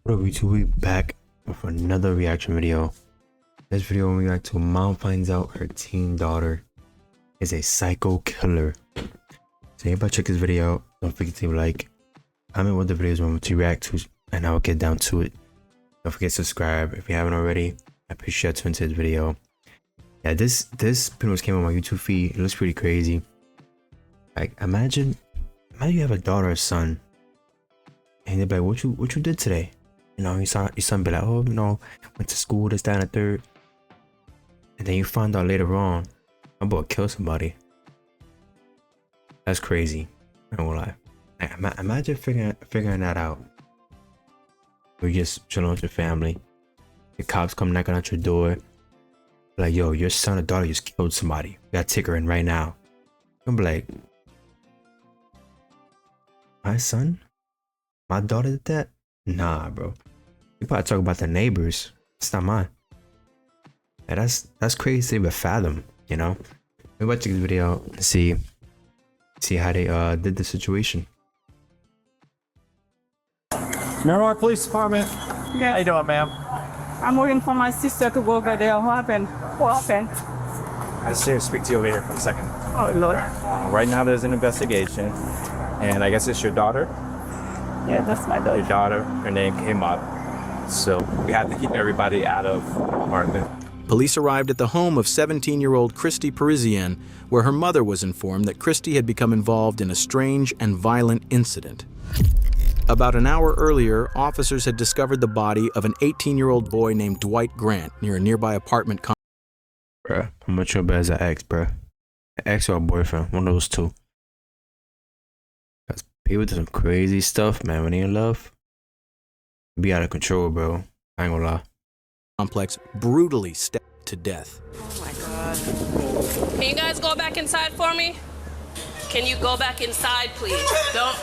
What up, YouTube? We back with another reaction video. This video, we react to mom finds out her teen daughter is a psycho killer. So everybody check this video out. Don't forget to like, comment what the videos you want me to react to, and I'll get down to it. Don't forget to subscribe if you haven't already. I appreciate you into this video. Yeah, this pretty much came on my YouTube feed. It looks pretty crazy. Like, imagine you have a daughter or son, and they're like, what you did today? You know, your son be like, oh, you know, went to school, this, that, and the third. And then you find out later on, I'm about to kill somebody. That's crazy. I don't lie. Like, imagine figuring that out. You're just chilling with your family. The cops come knocking at your door. Like, yo, your son or daughter just killed somebody. You gotta take her in right now. I'm like, my son? My daughter did that? Nah, bro. You probably talk about the neighbors. It's not mine. Yeah, that's crazy to even fathom, you know? We're about to check this video out and see how they did the situation. Miramar Police Department. Yeah. How you doing, ma'am? I'm waiting for my sister to go over there. What happened? What happened? I just here to speak to you over here for a second. Oh, Lord. Right now, there's an investigation, and I guess it's your daughter. Yeah, that's my Your daughter. daughter. Her name came up, so we have to keep everybody out of apartment. Police arrived at the home of 17-year-old Christy Parisienne, where her mother was informed that Christy had become involved in a strange and violent incident. About an hour earlier, officers had discovered the body of an 18-year-old boy named Dwight Grant near a nearby apartment complex. Bruh, how much your bad as an ex, bruh? An ex or a boyfriend, one of those two. Cause people do some crazy stuff, man, when they in love. Be out of control, bro. I ain't gonna lie. Brutally stabbed to death. Oh my God. Can you guys go back inside for me? Can you go back inside, please? Don't.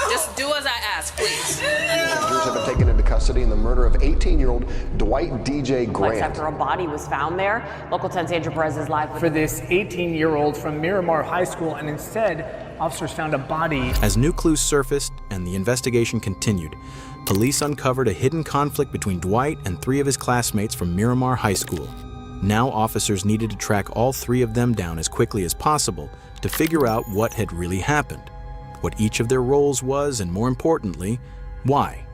Just do as I ask, please. Officers have been taken into custody in the murder of 18-year-old Dwight DJ Grant. After a body was found there, Local 10's Andrew Perez is live for this 18-year-old from Miramar High School, and instead, officers found a body. As new clues surfaced and the investigation continued, police uncovered a hidden conflict between Dwight and 3 of his classmates from Miramar High School. Now officers needed to track all 3 of them down as quickly as possible to figure out what had really happened, what each of their roles was, and more importantly, why.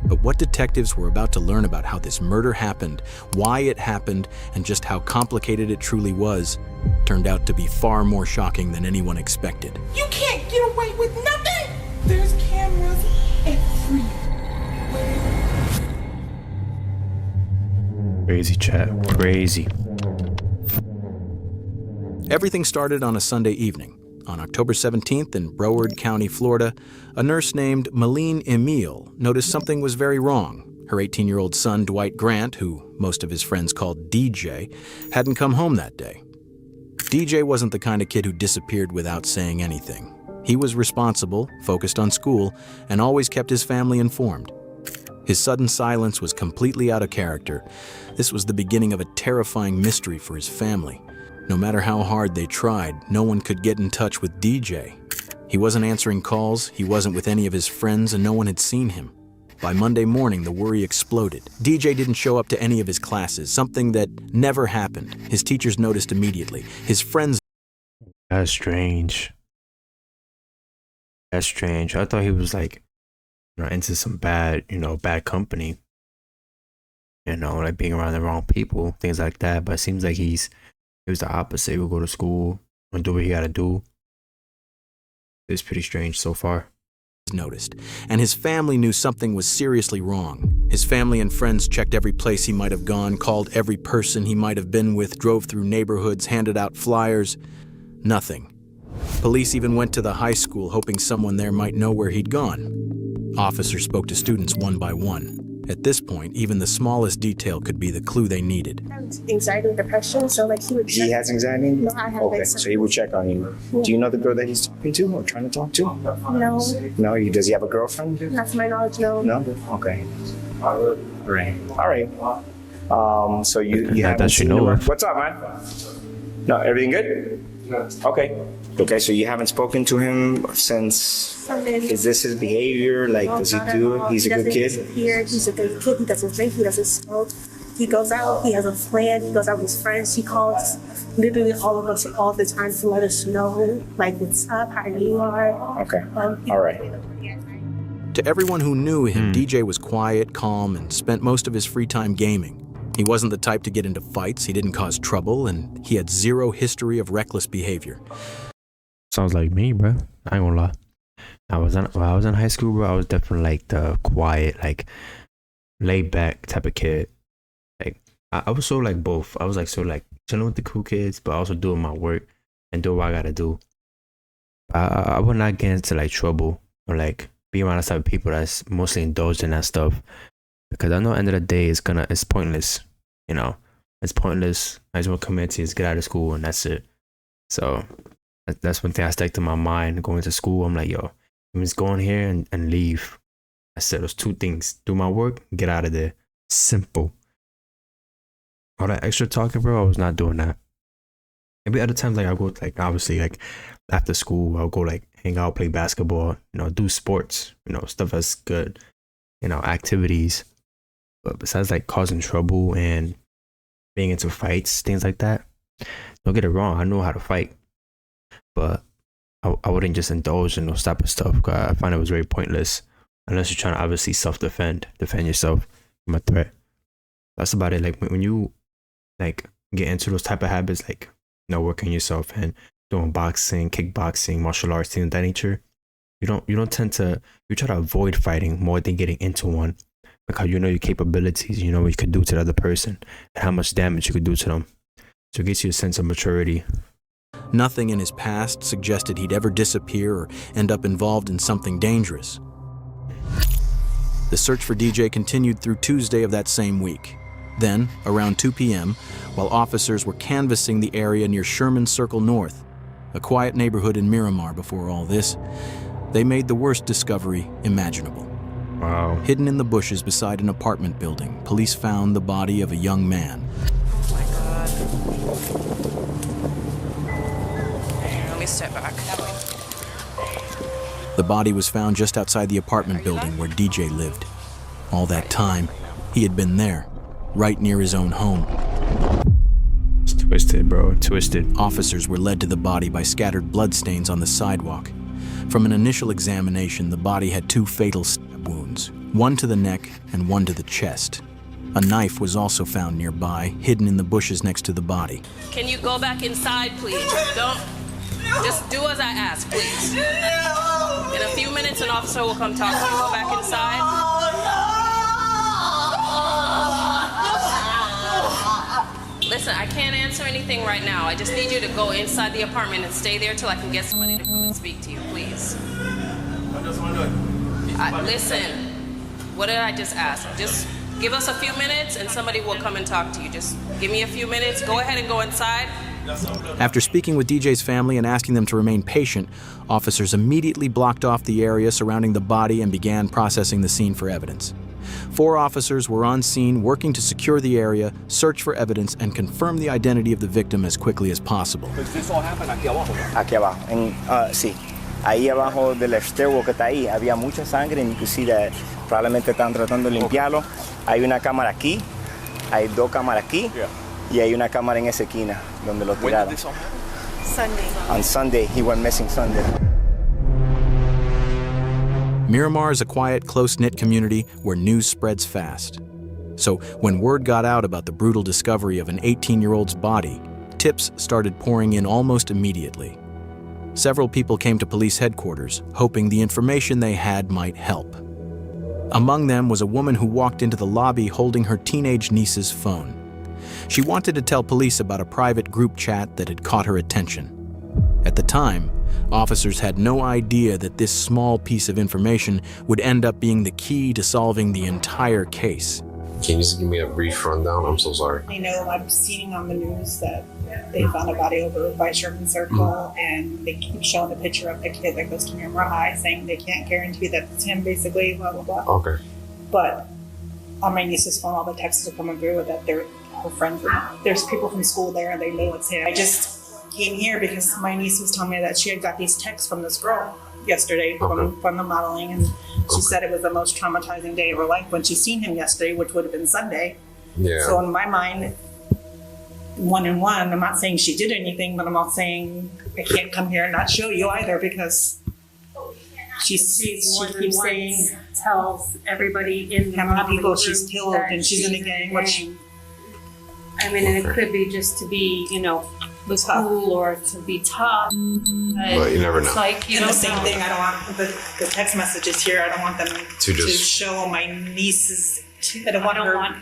But what detectives were about to learn about how this murder happened, why it happened, and just how complicated it truly was, turned out to be far more shocking than anyone expected. You can't get away with nothing! There's cameras everywhere. Crazy chat, crazy. Everything started on a Sunday evening. On October 17th in Broward County, Florida, a nurse named Malene Emile noticed something was very wrong. Her 18-year-old son, Dwight Grant, who most of his friends called DJ, hadn't come home that day. DJ wasn't the kind of kid who disappeared without saying anything. He was responsible, focused on school, and always kept his family informed. His sudden silence was completely out of character. This was the beginning of a terrifying mystery for his family. No matter how hard they tried, no one could get in touch with DJ. He wasn't answering calls, he wasn't with any of his friends, and no one had seen him. By Monday morning, the worry exploded. DJ didn't show up to any of his classes, something that never happened. His teachers noticed immediately. His friends... That's strange. That's strange. I thought he was like, you know, into some bad company. You know, like being around the wrong people, things like that. But it seems like he was the opposite. He would go to school and do what he gotta do. It's pretty strange so far. Noticed, and his family knew something was seriously wrong. His family and friends checked every place he might have gone, called every person he might have been with, drove through neighborhoods, handed out flyers. Nothing. Police even went to the high school, hoping someone there might know where he'd gone. Officers spoke to students one by one. At this point, even the smallest detail could be the clue they needed. Anxiety and depression, so like he would. He has anxiety? No, I have okay, anxiety. so he would check on you. Yeah. Do you know the girl that he's talking to or trying to talk to? No. No, does he have a girlfriend? Not to my knowledge, no. No? Okay. Right. All right. So you Yeah, haven't does she seen know him. her? What's up, man? No, everything good? Okay. Okay, so you haven't spoken to him since. Is this his behavior? Like, does he do it? He's a good kid? He's a good kid. He doesn't drink. He doesn't smoke. He goes out. He has a plan. He goes out with his friends. He calls literally all of us all the time to let us know, like, what's up, how you are. Okay. All right. To everyone who knew him, DJ was quiet, calm, and spent most of his free time gaming. He wasn't the type to get into fights, he didn't cause trouble, and he had zero history of reckless behavior. Sounds like me, bro. I ain't gonna lie. When I was in high school, bro, I was definitely like the quiet, like laid back type of kid. Like I was so like both. I was like so like chilling with the cool kids, but also doing my work and doing what I gotta do. I would not get into like trouble or like be around the type of people that's mostly indulged in that stuff, because I know at the end of the day it's pointless. You know, it's pointless. I just want to come in to just get out of school and that's it. So that's one thing I stuck to my mind going to school. I'm like, yo, I'm just going here and leave. I said those two things: do my work, get out of there. Simple. All that extra talking, bro, I was not doing that. Maybe other times, like, I'll go, like, obviously, like, after school, I'll go, like, hang out, play basketball, you know, do sports, you know, stuff that's good, you know, activities. But besides, like, causing trouble and being into fights, things like that, don't get it wrong, I know how to fight. But I wouldn't just indulge in those type of stuff, because I find it was very pointless, unless you're trying to obviously defend yourself from a threat. That's about it. Like, when you, like, get into those type of habits, like, you know, working yourself and doing boxing, kickboxing, martial arts, things of that nature, you don't tend to, you try to avoid fighting more than getting into one, because you know your capabilities, you know what you could do to the other person and how much damage you could do to them. So it gives you a sense of maturity. Nothing in his past suggested he'd ever disappear or end up involved in something dangerous. The search for DJ continued through Tuesday of that same week. Then, around 2 p.m., while officers were canvassing the area near Sherman Circle North, a quiet neighborhood in Miramar before all this, they made the worst discovery imaginable. Wow. Hidden in the bushes beside an apartment building, police found the body of a young man. Oh my God. Let me step back. The body was found just outside the apartment building where DJ lived. All that time, he had been there, right near his own home. It's twisted, bro. Twisted. Officers were led to the body by scattered bloodstains on the sidewalk. From an initial examination, the body had 2 fatal stab wounds, one to the neck and one to the chest. A knife was also found nearby, hidden in the bushes next to the body. Can you go back inside, please? Don't. Just do as I ask, please. In a few minutes, an officer will come talk to you. Go back inside. Listen, I can't answer anything right now. I just need you to go inside the apartment and stay there till I can get somebody to come and speak to you, please. Listen, what did I just ask? Just give us a few minutes and somebody will come and talk to you. Just give me a few minutes. Go ahead and go inside. After speaking with DJ's family and asking them to remain patient, officers immediately blocked off the area surrounding the body and began processing the scene for evidence. 4 officers were on scene working to secure the area, search for evidence, and confirm the identity of the victim as quickly as possible. Does this all happen aquí abajo? Aquí abajo. Sí. Ahí abajo del stairwell que está ahí, había mucha sangre, and you can see that probablemente están tratando de limpiarlo. Hay una cámara aquí, hay 2 cámaras aquí, y hay una cámara en esa esquina donde lo tiraron. When did this all happen? Sunday. On Sunday, he went missing Sunday. Miramar is a quiet, close-knit community where news spreads fast. So when word got out about the brutal discovery of an 18-year-old's body, tips started pouring in almost immediately. Several people came to police headquarters, hoping the information they had might help. Among them was a woman who walked into the lobby holding her teenage niece's phone. She wanted to tell police about a private group chat that had caught her attention. At the time, officers had no idea that this small piece of information would end up being the key to solving the entire case. Can you just give me a brief rundown? I'm so sorry. I know I'm seeing on the news that they found a body over by Sherman Circle, and they keep showing a picture of the kid that goes to Miramar High, saying they can't guarantee that it's him, basically, blah, blah, blah. Okay. But on my niece's phone, all the texts are coming through that they're her friends. There's people from school there, and they know it's him. came here because my niece was telling me that she had got these texts from this girl yesterday from the modeling, and she said it was the most traumatizing day of her life when she seen him yesterday, which would have been Sunday. Yeah. So in my mind, one and one, I'm not saying she did anything, but I'm not saying I can't come here and not show you either, because she keeps saying tells everybody in the how many people modeling she's room killed that and she's in a gang. What she, I mean, and it could be just to be, you know, cool or to be tough. But you never know. It's like, you and know, the same thing, I don't want the text messages here, I don't want them to show my nieces. I don't want her.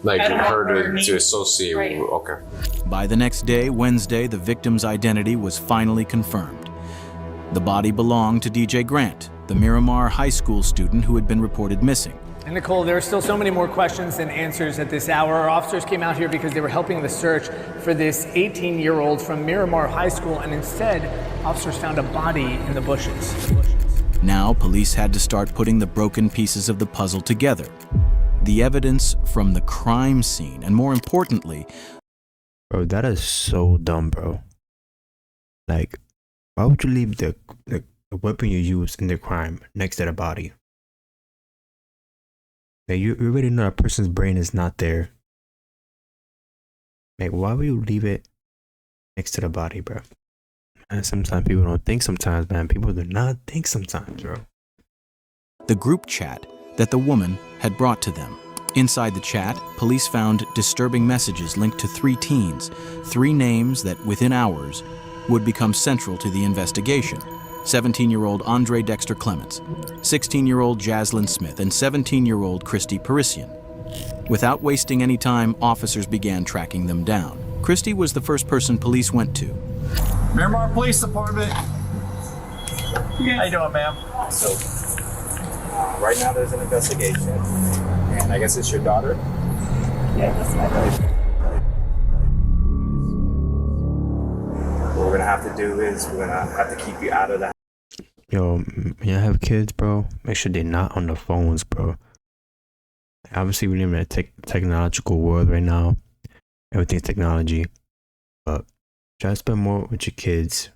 Like I don't want her her to associate Right. with, okay. By the next day, Wednesday, the victim's identity was finally confirmed. The body belonged to DJ Grant, the Miramar High School student who had been reported missing. And Nicole, there are still so many more questions than answers at this hour. Our officers came out here because they were helping the search for this 18-year-old from Miramar High School, and instead, officers found a body in the bushes. Now, police had to start putting the broken pieces of the puzzle together. The evidence from the crime scene, and more importantly... Bro, that is so dumb, bro. Like, why would you leave the weapon you used in the crime next to the body? Like, you already know that person's brain is not there. Like, why would you leave it next to the body, bro? And sometimes people don't think sometimes, man. People do not think sometimes, bro. The group chat that the woman had brought to them. Inside the chat, police found disturbing messages linked to 3 teens, 3 names that within hours would become central to the investigation. 17-year-old Andre Dexter Clements, 16-year-old Jaslyn Smith, and 17-year-old Christy Parisian. Without wasting any time, officers began tracking them down. Christy was the first person police went to. Miramar Police Department. How you doing, ma'am? So, right now there's an investigation, and I guess it's your daughter? Yeah, that's my daughter. What we're gonna have to do is we're gonna have to keep you out of that. Yo, when you have kids, bro, make sure they're not on the phones, bro. Obviously, we live in a technological world right now. Everything's technology. But try to spend more with your kids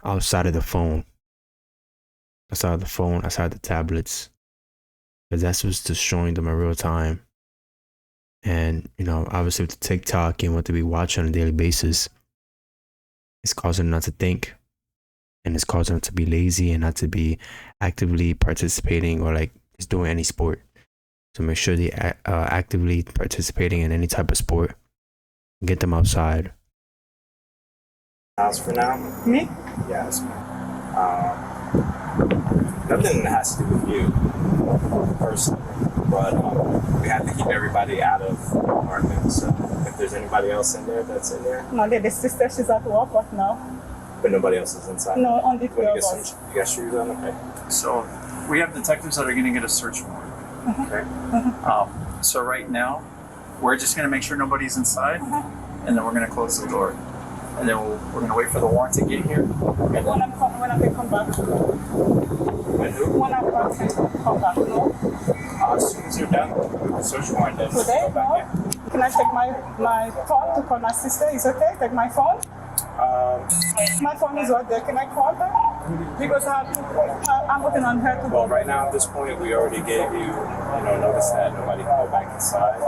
outside of the phone. Outside of the phone, outside of the tablets. Because that's what's destroying them in real time. And, you know, obviously with the TikTok and what they be watching on a daily basis, it's causing them not to think. And it's causing them to be lazy and not to be actively participating or like just doing any sport. So make sure they actively participating in any type of sport. Get them outside. House for now? Me? Yes. Nothing has to do with you personally, but we have to keep everybody out of the apartment. So if there's anybody else in there that's in there. No, the sister, she's at work right now. But nobody else is inside? No, only 3 of You us. got shoes on? Okay. So we have detectives that are going to get a search warrant. Okay. So right now, we're just going to make sure nobody's inside, and then we're going to close the door. And then we're going to wait for the warrant to get here. And then When I can come back. When I can come back, no? as soon as you're done with the search warrant, then Today, go back no? Can I take my phone to call my sister? Is okay? Take my phone? My phone is right there. Can I call her? Because I'm working on her to go. Well, right now at this point, we already gave you, notice that nobody can go back inside.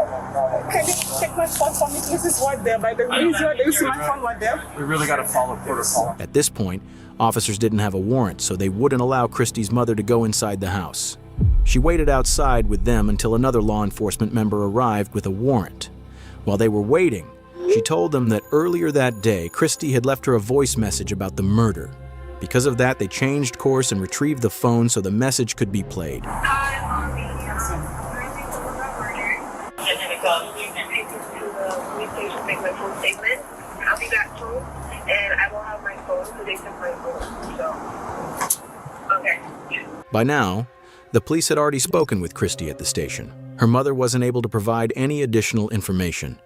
Can you take my phone for me? This is right there. By the way, you see my phone right there? we really got to follow protocol. At this point, officers didn't have a warrant, so they wouldn't allow Christy's mother to go inside the house. She waited outside with them until another law enforcement member arrived with a warrant. While they were waiting, she told them that earlier that day, Christy had left her a voice message about the murder. Because of that, they changed course and retrieved the phone so the message could be played. I'll be back soon, and I will have my phone, so they took my phone. So, okay. By now, the police had already spoken with Christy at the station. Her mother wasn't able to provide any additional information.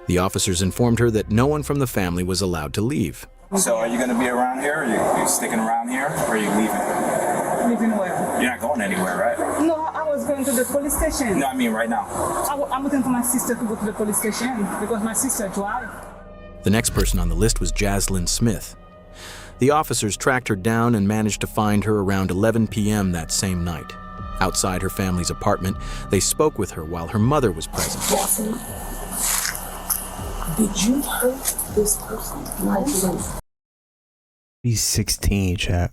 The officers informed her that no one from the family was allowed to leave. So are you going to be around here? Are you sticking around here? Or are you leaving? Leaving where? You're not going anywhere, right? No, I was going to the police station. No, I mean right now. I'm waiting for my sister to go to the police station because my sister drives. The next person on the list was Jaslyn Smith. The officers tracked her down and managed to find her around 11 p.m. that same night. Outside her family's apartment, they spoke with her while her mother was present. Jaslyn, did you hurt this person? No. He's 16, chat.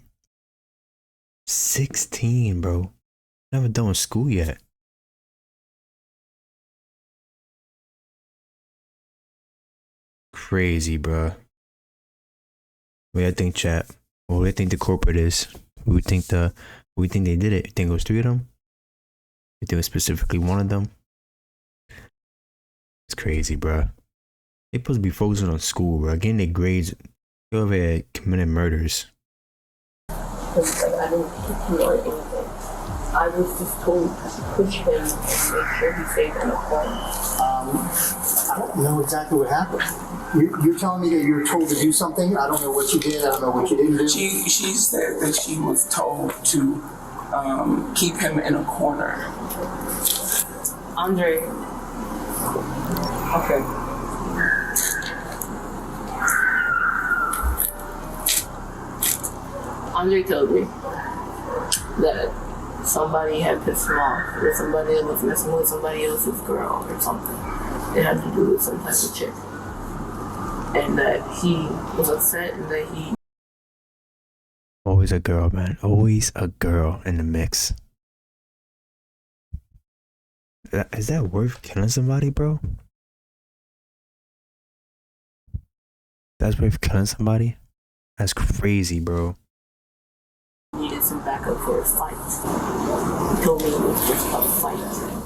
16, bro. Never done with school yet. Crazy, bro. What do you think, chat? What do you think the corporate is? We think they did it. You think it was 3 of them? You think it was specifically one of them? It's crazy, bro. They supposed to be focusing on school, bro. Getting their grades. They over here committing murders. I didn't hit him or anything. I was just told to push him and make sure he stayed in the home. I don't know exactly what happened. You're telling me that you were told to do something? I don't know what you did. I don't know what you didn't do. She said that she was told to keep him in a corner. Andre. Okay. Andre told me that somebody had pissed him off, or somebody was messing with somebody else's girl or something. It had to do with some type of chick. And that he was upset and that he... Always a girl, man. Always a girl in the mix. Is that worth killing somebody, bro? That's worth killing somebody? That's crazy, bro. Needed some backup for a fight. He told me it was just a fight.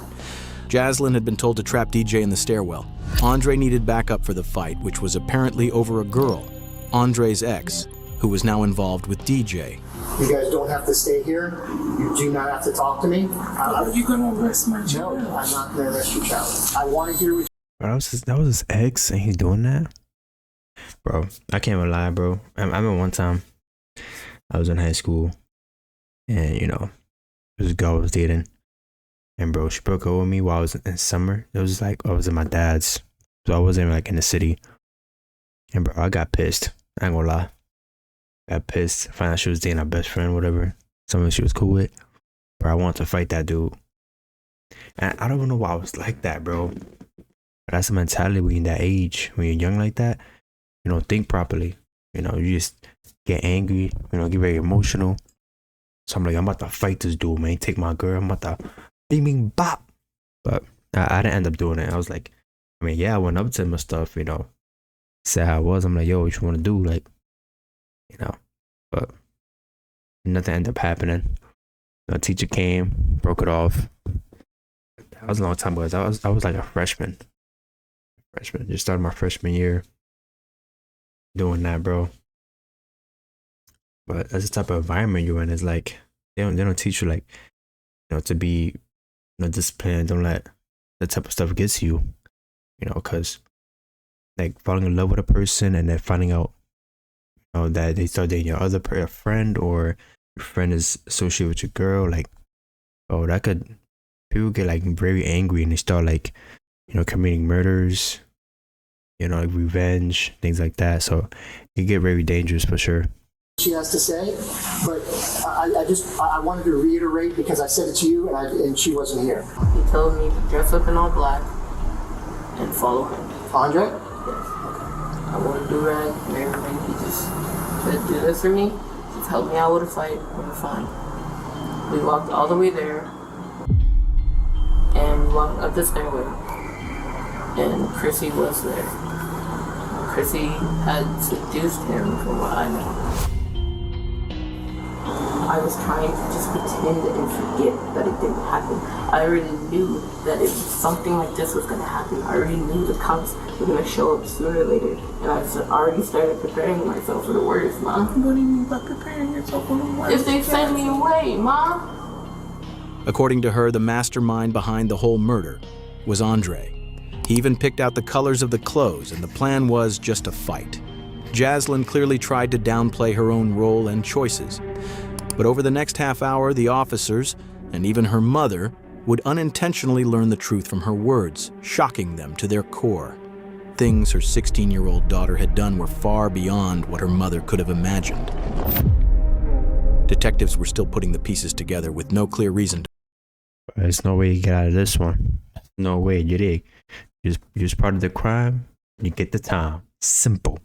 Jaslyn had been told to trap DJ in the stairwell. Andre needed backup for the fight, which was apparently over a girl, Andre's ex, who was now involved with DJ. You guys don't have to stay here. You do not have to talk to me. Are you going to arrest my child? No, I'm not going to arrest your child. I want to hear what Bro, that was his ex and he's doing that? Bro, I can't even lie, bro. I remember one time I was in high school and, you know, this girl I was dating. And bro, she broke up with me while I was in summer. It was like I was in my dad's, so I wasn't like in the city. And bro, I got pissed. I ain't gonna lie. Got pissed. Found out she was dating our best friend, whatever. Someone she was cool with. Bro, I wanted to fight that dude. And I don't even know why I was like that, bro. But that's the mentality when you're that age. When you're young like that, you don't think properly. You know, you just get angry. You know, get very emotional. So I'm like, I'm about to fight this dude, man. Take my girl. I'm about to bing, bing, bop. But I didn't end up doing it. I was like, I mean, yeah, I went up to him and stuff, you know. Said how I was. I'm like, yo, what you want to do? Like, you know. But nothing ended up happening. The teacher came, broke it off. That was a long time ago. I was like a freshman. Just started my freshman year doing that, bro. But that's the type of environment you're in. Is like they don't teach you, like, you know, to be, you know, disciplined. Don't let that type of stuff get to you, you know, because like falling in love with a person and then finding out, you know, that they start dating your other friend, or your friend is associated with your girl, like, oh, that could, people get like very angry and they start like, you know, committing murders, you know, like revenge, things like that. So it get very dangerous for sure. she has to say, but I wanted to reiterate because I said it to you and she wasn't here. He told me to dress up in all black and follow him. Andre? Yes. I wore a do-rag and everything. He just said, do this for me. Just help me out with a fight. We're fine. We walked all the way there and we walked up the stairway. And Chrissy was there. Chrissy had seduced him from what I know. I was trying to just pretend and forget that it didn't happen. I already knew that if something like this was going to happen, I already knew the cops were going to show up sooner or later. And I already started preparing myself for the worst, Ma. What do you mean by preparing yourself for the worst? If they send me away, Ma. According to her, the mastermind behind the whole murder was Andre. He even picked out the colors of the clothes, and the plan was just a fight. Jaslyn clearly tried to downplay her own role and choices. But over the next half hour, the officers, and even her mother, would unintentionally learn the truth from her words, shocking them to their core. things her 16-year-old daughter had done were far beyond what her mother could have imagined. Detectives were still putting the pieces together with no clear reason. There's no way you get out of this one. No way, you dig? You're just part of the crime, you get the time. Simple.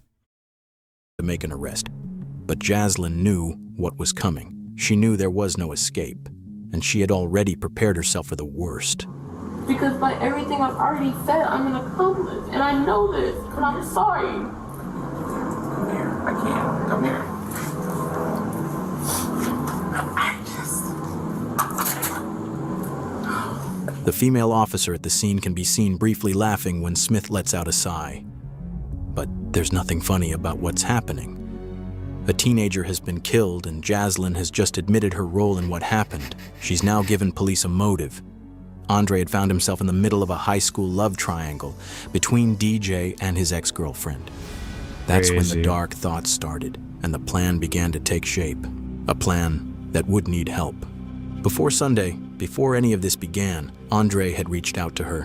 To make an arrest. But Jaslyn knew what was coming. She knew there was no escape, and she had already prepared herself for the worst. Because by everything I've already said, I'm an accomplice, and I know this, and I'm sorry. Come here. I can't. Come here. The female officer at the scene can be seen briefly laughing when Smith lets out a sigh. But there's nothing funny about what's happening. A teenager has been killed, and Jaslyn has just admitted her role in what happened. She's now given police a motive. Andre had found himself in the middle of a high school love triangle between DJ and his ex-girlfriend. That's when the dark thoughts started, and the plan began to take shape. A plan that would need help. Before Sunday, before any of this began, Andre had reached out to her.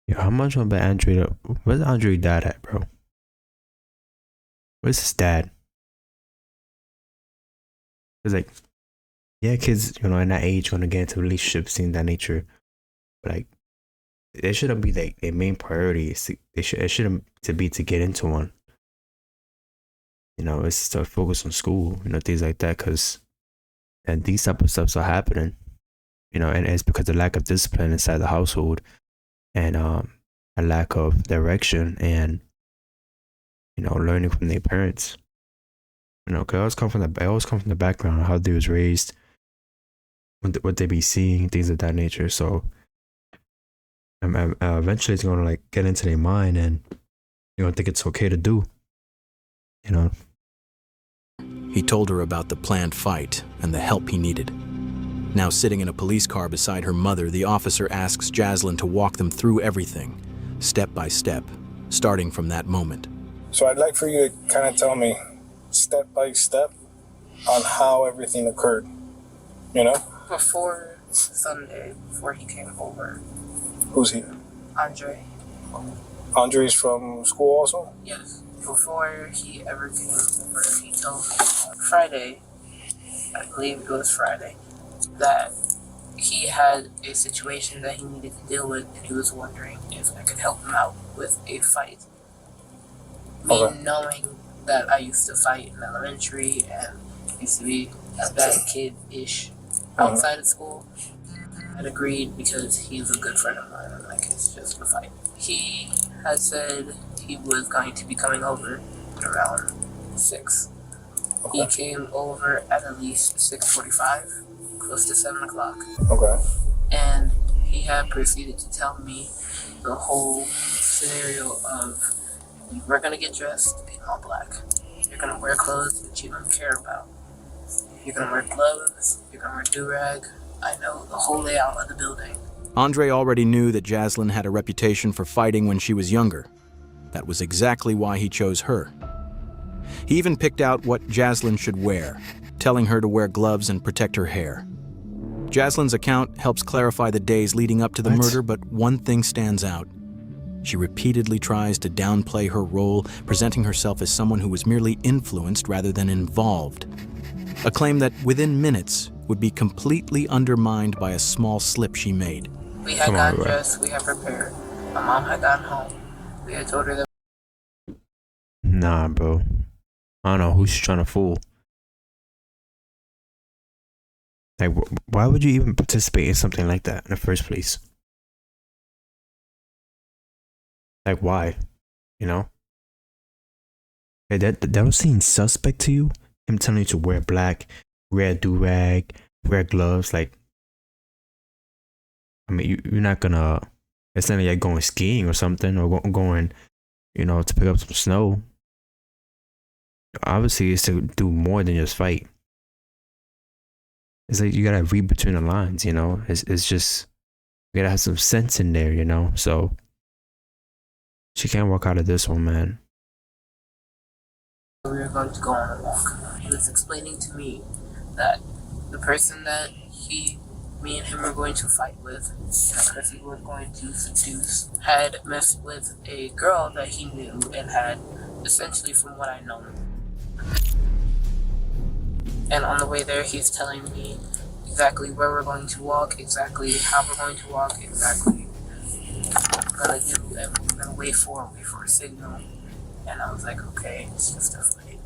Yo, how much about Andre? Where's Andre's dad at, bro? Where's his dad? It's like, yeah, kids, you know, in that age, want to get into relationships, things of that nature. But like, it shouldn't be like their main priority. It shouldn't be to get into one. You know, it's to focus on school, you know, things like that. And these type of stuffs are happening, you know, and it's because of lack of discipline inside the household, and a lack of direction, and you know, learning from their parents. You know, cause I always come from the background of how they was raised, what they be seeing, things of that nature. So eventually it's gonna like get into their mind, and you're gonna think it's okay to do. You know. He told her about the planned fight and the help he needed. Now sitting in a police car beside her mother, the officer asks Jaslyn to walk them through everything, step by step, starting from that moment. So I'd like for you to kind of tell me, step by step, on how everything occurred, you know? Before Sunday, before he came over. Who's here? Andre. Andre's from school also? Yes. Before he ever came over, he told me Friday, I believe it was Friday, that he had a situation that he needed to deal with, and he was wondering if I could help him out with a fight. Me knowing that I used to fight in elementary and used to be a bad kid-ish outside of school, I'd agreed because he's a good friend of mine, and like, it's just a fight. He had said he was going to be coming over at around 6. He came over at least 6:45, close to 7 o'clock. Okay. And he had proceeded to tell me the whole scenario of, we're gonna get dressed in all black. You're gonna wear clothes that you don't care about. You're gonna wear gloves, you're gonna wear do-rag. I know the whole layout of the building. Andre already knew that Jaslyn had a reputation for fighting when she was younger. That was exactly why he chose her. He even picked out what Jaslyn should wear, telling her to wear gloves and protect her hair. Jaslyn's account helps clarify the days leading up to the murder, but one thing stands out. She repeatedly tries to downplay her role, presenting herself as someone who was merely influenced rather than involved. A claim that within minutes would be completely undermined by a small slip she made. We had gotten dressed, we had prepared. My mom had gotten home. We had told her that. Nah, bro. I don't know who she's trying to fool. Like, why would you even participate in something like that in the first place? Like, why? You know? Hey, that don't seem suspect to you? Him telling you to wear black, wear a do-rag, wear gloves, like, I mean, you're not gonna, it's not like you're going skiing or something, or going, you know, to pick up some snow. Obviously, it's to do more than just fight. It's like you gotta read between the lines, you know? It's just, you gotta have some sense in there, you know? So, she can't walk out of this one, man. We were going to go on a walk. He was explaining to me that the person that he me and him were going to fight with, that Chrissy was going to seduce, had messed with a girl that he knew and had, essentially from what I know. And on the way there, he's telling me exactly where we're going to walk, exactly how we're going to walk, exactly what we're going to do, and we're going to wait for a signal. And I was like, okay, it's just a fight.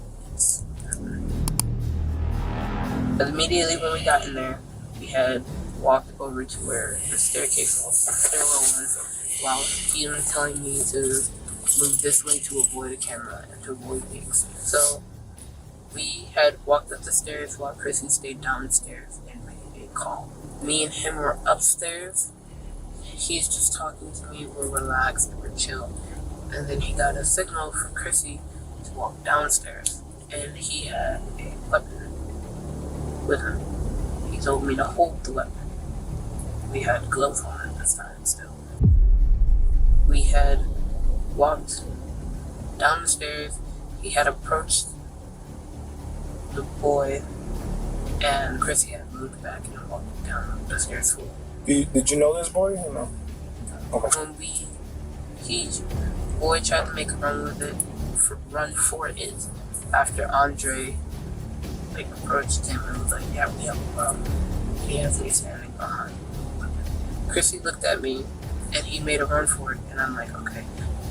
But immediately when we got in there, we had walked over to where the staircase was, the stairwell was, while he was telling me to move this way to avoid a camera and to avoid things. So we had walked up the stairs while Chrissy stayed downstairs and made a call. Me and him were upstairs. He's just talking to me, we're relaxed, we're chill. And then he got a signal from Chrissy to walk downstairs. And he had a weapon with him. He told me to hold the weapon. We had gloves on at this time still. We had walked down the stairs. He had approached the boy, and Chrissy had moved back and walked down the stairs for him. Did you know this boy or no? Okay. The boy tried to make a run with it, run for it, after Andre approached him and was like, yeah, we have a problem. He has me standing behind. Chrissy looked at me and he made a run for it, and I'm like, okay,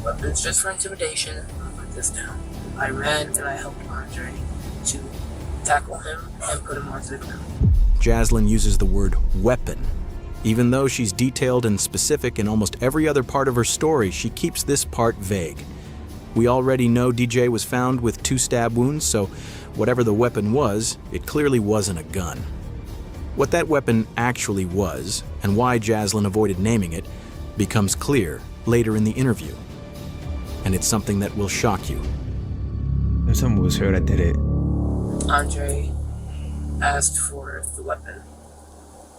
weapons just for intimidation, I'm gonna put this down. I ran and I helped Andre to tackle him and put him onto the ground. Jaslyn uses the word weapon. Even though she's detailed and specific in almost every other part of her story, she keeps this part vague. We already know DJ was found with 2 stab wounds, so whatever the weapon was, it clearly wasn't a gun. What that weapon actually was, and why Jaslyn avoided naming it, becomes clear later in the interview. And it's something that will shock you. Someone was her that did it. Andre asked for the weapon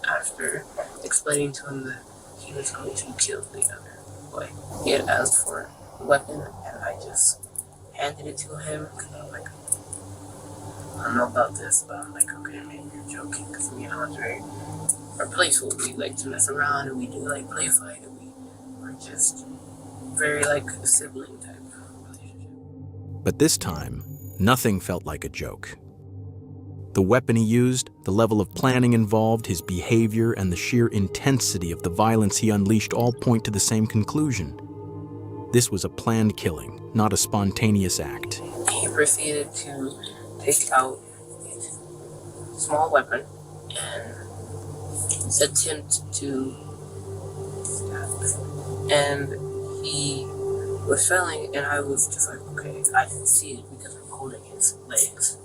after explaining to him that he was going to kill the other boy. He had asked for the weapon, and I just handed it to him because I'm like, I don't know about this, but I'm like, okay, maybe you're joking, because me and Andre are playful. We like to mess around, and we do like play fight, and we're just very like a sibling type relationship. But this time, nothing felt like a joke. The weapon he used, the level of planning involved, his behavior, and the sheer intensity of the violence he unleashed all point to the same conclusion. This was a planned killing, not a spontaneous act. He proceeded to take out a small weapon and attempt to stab. And he was failing, and I was just like, okay, I didn't see it because I'm holding his legs.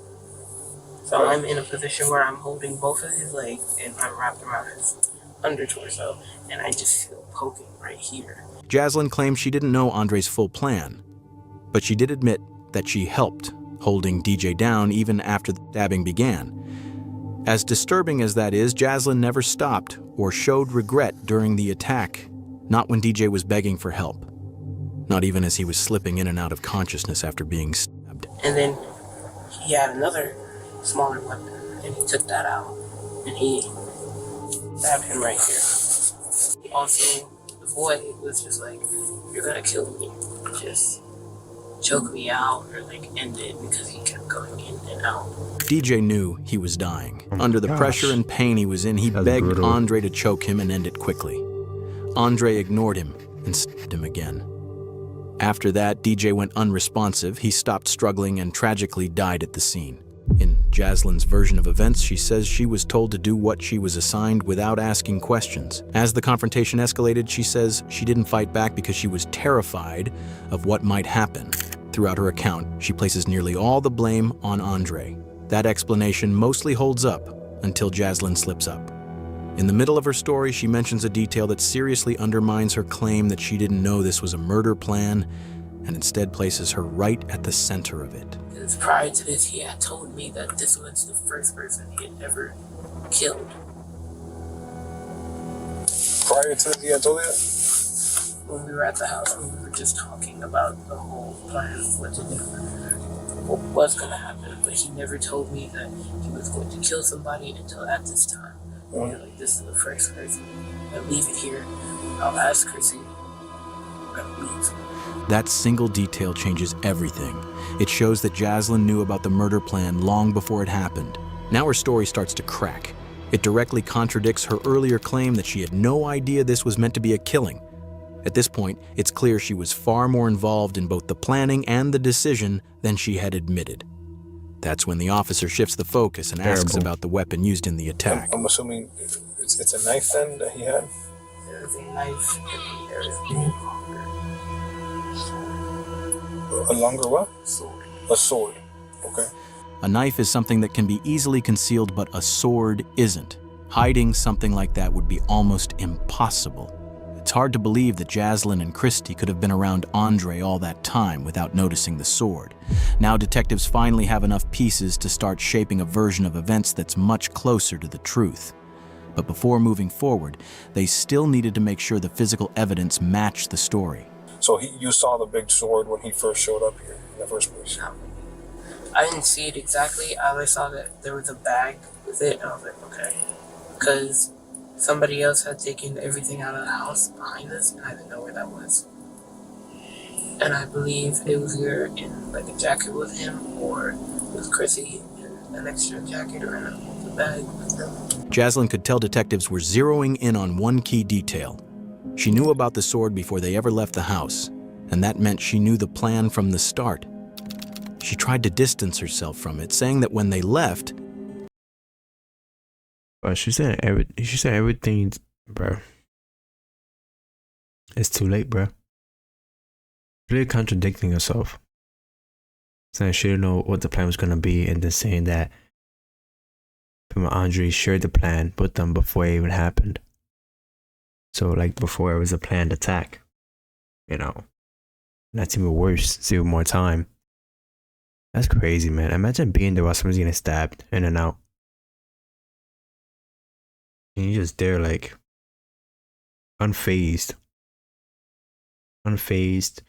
So I'm in a position where I'm holding both of his legs and I'm wrapped around his under torso, and I just feel poking right here. Jaslyn claims she didn't know Andre's full plan, but she did admit that she helped, holding DJ down even after the stabbing began. As disturbing as that is, Jaslyn never stopped or showed regret during the attack, not when DJ was begging for help, not even as he was slipping in and out of consciousness after being stabbed. And then he had another smaller weapon, and he took that out, and he stabbed him right here. Also, the boy was just like, you're gonna kill me, just choke me out or like end it, because he kept going in and out. DJ knew he was dying. Under the pressure and pain he was in, he begged brutal. Andre to choke him and end it quickly. Andre ignored him and stabbed him again. After that, DJ went unresponsive, he stopped struggling and tragically died at the scene. In Jaslyn's version of events, she says she was told to do what she was assigned without asking questions. As the confrontation escalated, she says she didn't fight back because she was terrified of what might happen. Throughout her account, she places nearly all the blame on Andre. That explanation mostly holds up until Jaslyn slips up. In the middle of her story, she mentions a detail that seriously undermines her claim that she didn't know this was a murder plan, and instead places her right at the center of it. Because prior to this, he had told me that this was the first person he had ever killed. Prior to this, he had told you that? When we were at the house, when we were just talking about the whole plan of what to do, what was going to happen, but he never told me that he was going to kill somebody until at this time. Yeah, like this is the first person. And leave it here. I'll ask Chrissy. Leave. That single detail changes everything. It shows that Jaslyn knew about the murder plan long before it happened. Now her story starts to crack. It directly contradicts her earlier claim that she had no idea this was meant to be a killing. At this point, it's clear she was far more involved in both the planning and the decision than she had admitted. That's when the officer shifts the focus and asks about the weapon used in the attack. I'm assuming it's a knife then that he had? There is a knife and there is a longer what? Sword. A sword. Okay. A knife is something that can be easily concealed, but a sword isn't. Hiding something like that would be almost impossible. It's hard to believe that Jaslyn and Christy could have been around Andre all that time without noticing the sword. Now detectives finally have enough pieces to start shaping a version of events that's much closer to the truth. But before moving forward, they still needed to make sure the physical evidence matched the story. So you saw the big sword when he first showed up here in the first place? No. I didn't see it exactly. I only saw that there was a bag with it, and I was like, okay. Because somebody else had taken everything out of the house behind us, and I didn't know where that was. And I believe it was either in like a jacket with him, or with Chrissy in an extra jacket or in a bag with them. Jaslyn could tell detectives were zeroing in on one key detail. She knew about the sword before they ever left the house, and that meant she knew the plan from the start. She tried to distance herself from it, saying that when they left... But she said everything, bro. It's too late, bro. Really contradicting herself. Saying she didn't know what the plan was gonna be, and then saying that Andre shared the plan with them before it even happened. So like before it was a planned attack. You know. That's even worse. It's even more time. That's crazy, man. Imagine being there while someone's getting stabbed in and out. And you're just there like unfazed. Unfazed.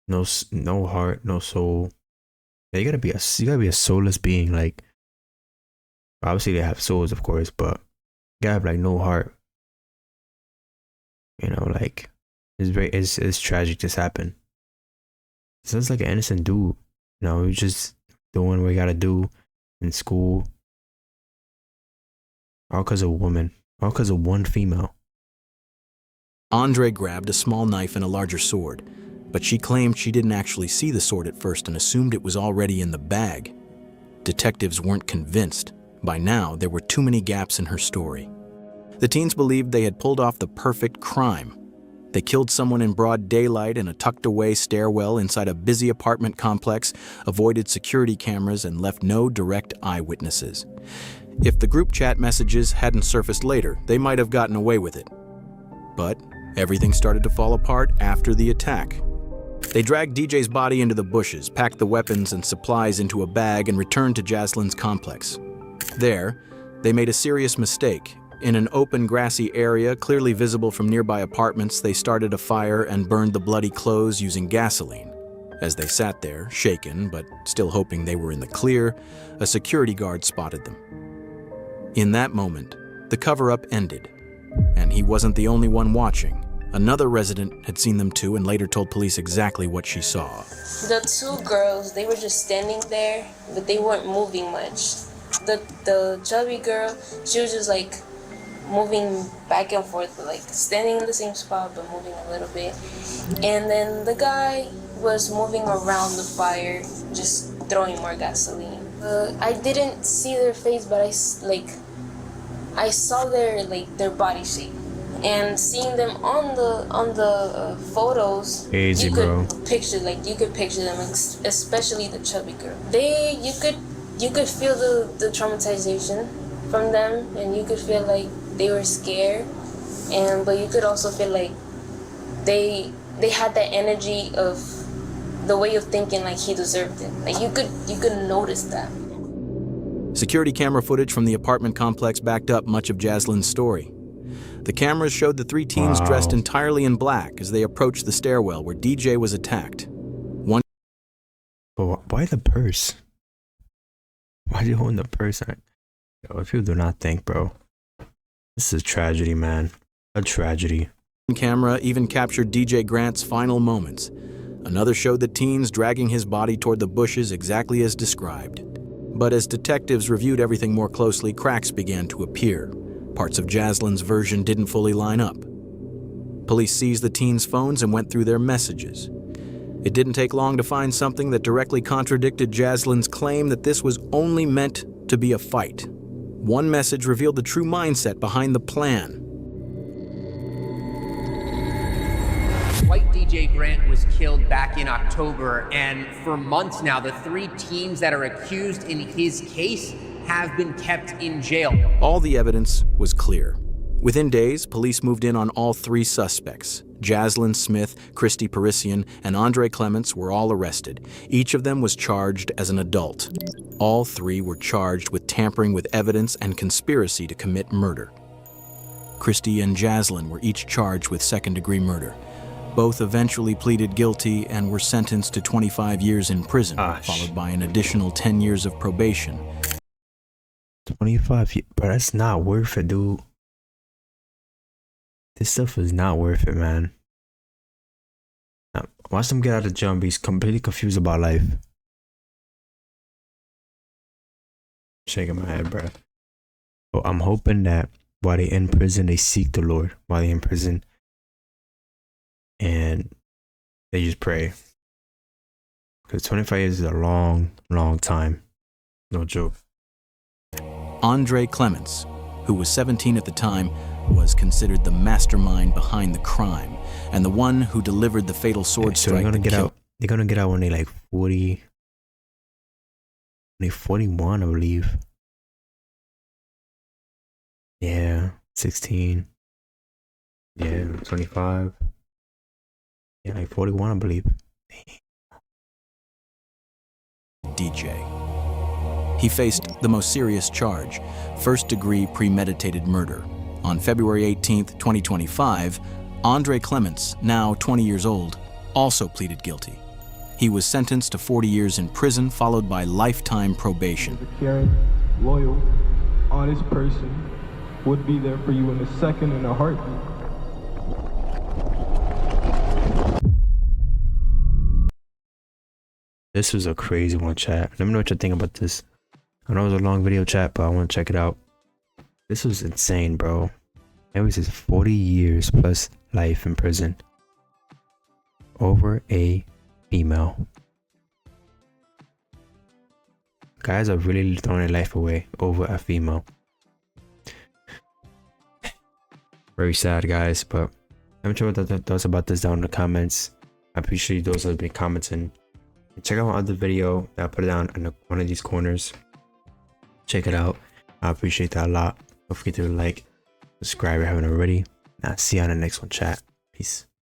No heart, no soul. Yeah, you gotta be a soulless being. Like obviously they have souls, of course, but you gotta have like no heart. You know, like it's tragic this happened. Sounds like an innocent dude. You know, he's just doing what he gotta do in school. All because of a woman. All because of one female. Andre grabbed a small knife and a larger sword, but she claimed she didn't actually see the sword at first and assumed it was already in the bag. Detectives weren't convinced. By now, there were too many gaps in her story. The teens believed they had pulled off the perfect crime. They killed someone in broad daylight in a tucked-away stairwell inside a busy apartment complex, avoided security cameras, and left no direct eyewitnesses. If the group chat messages hadn't surfaced later, they might have gotten away with it. But everything started to fall apart after the attack. They dragged DJ's body into the bushes, packed the weapons and supplies into a bag, and returned to Jaslyn's complex. There, they made a serious mistake. In an open, grassy area, clearly visible from nearby apartments, they started a fire and burned the bloody clothes using gasoline. As they sat there, shaken, but still hoping they were in the clear, a security guard spotted them. In that moment, the cover-up ended, and he wasn't the only one watching. Another resident had seen them too and later told police exactly what she saw. The two girls, they were just standing there, but they weren't moving much. The chubby girl, she was just like moving back and forth, like standing in the same spot but moving a little bit. And then the guy was moving around the fire, just throwing more gasoline. I didn't see their face, but I saw their body shape. And seeing them on the photos, you could picture them, especially the chubby girl. You could feel the traumatization from them, and you could feel like they were scared, but you could also feel like they had that energy of the way of thinking like he deserved it. Like you could notice that. Security camera footage from the apartment complex backed up much of Jaslyn's story. The cameras showed the three teens dressed entirely in black as they approached the stairwell where DJ was attacked. But why the purse? Why are you holding the purse? Yo, if you do not think, bro. This is a tragedy, man. A tragedy. Camera even captured DJ Grant's final moments. Another showed the teens dragging his body toward the bushes exactly as described. But as detectives reviewed everything more closely, cracks began to appear. Parts of Jaslyn's version didn't fully line up. Police seized the teens' phones and went through their messages. It didn't take long to find something that directly contradicted Jaslyn's claim that this was only meant to be a fight. One message revealed the true mindset behind the plan. White DJ Grant was killed back in October, and for months now, the 3 teens that are accused in his case have been kept in jail. All the evidence was clear. Within days, police moved in on all 3 suspects. Jaslyn Smith, Christy Parisian, and Andre Clements were all arrested. Each of them was charged as an adult. All 3 were charged with tampering with evidence and conspiracy to commit murder. Christy and Jaslyn were each charged with second-degree murder. Both eventually pleaded guilty and were sentenced to 25 years in prison, followed by an additional 10 years of probation. 25 years? Bro, that's not worth it, dude. This stuff is not worth it, man. Now, watch them get out of jail and be completely confused about life. Shaking my head, bro. So I'm hoping that while they're in prison, they seek the Lord while they're in prison. And they just pray. Because 25 years is a long, long time. No joke. Andre Clements, who was 17 at the time, was considered the mastermind behind the crime and the one who delivered the fatal sword strike. They're gonna get out when they like 40. When they 41, I believe. Yeah, 16. Yeah, 25. Yeah, like 41, I believe. DJ. He faced the most serious charge, first-degree premeditated murder. On February 18, 2025, Andre Clements, now 20 years old, also pleaded guilty. He was sentenced to 40 years in prison, followed by lifetime probation. A caring, loyal, honest person would be there for you in a second and a heartbeat. This was a crazy one, chat. Let me know what you think about this. I know it was a long video, chat, but I want to check it out. This was insane, bro. It was just 40 years plus life in prison over a female. Guys are really throwing their life away over a female. Very sad, guys, but let me know what your thoughts about this down in the comments. I appreciate those that have been commenting. And check out my other video that I put down in one of these corners. Check it out. I appreciate that a lot. Don't forget to like, subscribe if you haven't already. I'll see you on the next one, chat. Peace.